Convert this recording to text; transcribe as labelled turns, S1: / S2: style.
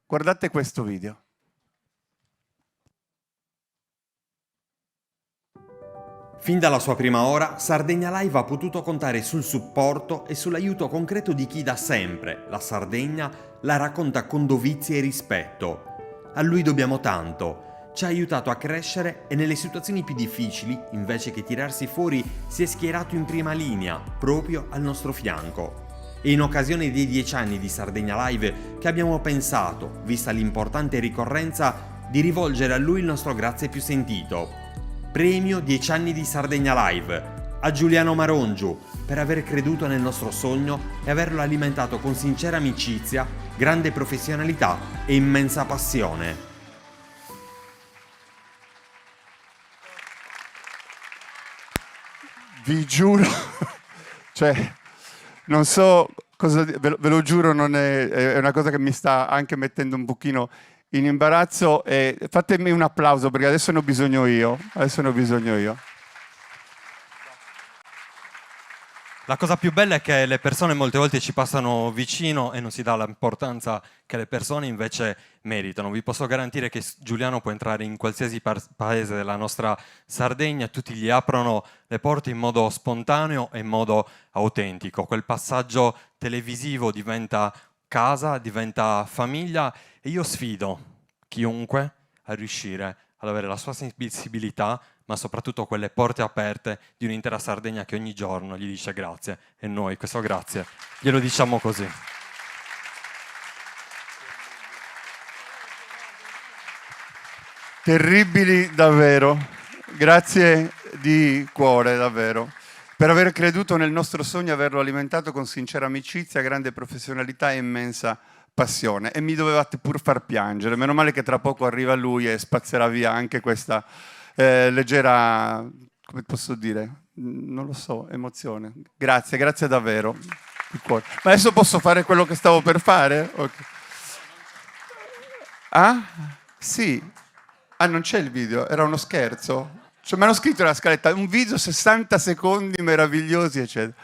S1: Guardate questo video.
S2: Fin dalla sua prima ora, Sardegna Live ha potuto contare sul supporto e sull'aiuto concreto di chi da sempre la Sardegna la racconta con dovizia e rispetto. A lui dobbiamo tanto. Ci ha aiutato a crescere e nelle situazioni più difficili, invece che tirarsi fuori, si è schierato in prima linea, proprio al nostro fianco. È in occasione dei 10 anni di Sardegna Live che abbiamo pensato, vista l'importante ricorrenza, di rivolgere a lui il nostro grazie più sentito. Premio 10 anni di Sardegna Live a Giuliano Marongiu per aver creduto nel nostro sogno e averlo alimentato con sincera amicizia, grande professionalità e immensa passione.
S1: Vi giuro, cioè, non so cosa, ve lo giuro, non è una cosa che mi sta anche mettendo un pochino in imbarazzo. E fatemi un applauso perché adesso ne ho bisogno io.
S3: La cosa più bella è che le persone molte volte ci passano vicino e non si dà l'importanza che le persone invece meritano. Vi posso garantire che Giuliano può entrare in qualsiasi paese della nostra Sardegna, tutti gli aprono le porte in modo spontaneo e in modo autentico. Quel passaggio televisivo diventa casa, diventa famiglia e io sfido chiunque a riuscire ad avere la sua sensibilità, ma soprattutto quelle porte aperte di un'intera Sardegna che ogni giorno gli dice grazie, e noi questo grazie glielo diciamo così.
S1: Terribili davvero, grazie di cuore davvero, per aver creduto nel nostro sogno e averlo alimentato con sincera amicizia, grande professionalità e immensa passione. E mi dovevate pur far piangere, meno male che tra poco arriva lui e spazzerà via anche questa leggera, come posso dire, non lo so, emozione. Grazie davvero. Di cuore. Ma adesso posso fare quello che stavo per fare? Okay. Ah? Sì. Ah, non c'è il video, era uno scherzo? Cioè, mi hanno scritto nella scaletta, un video 60 secondi meravigliosi, eccetera.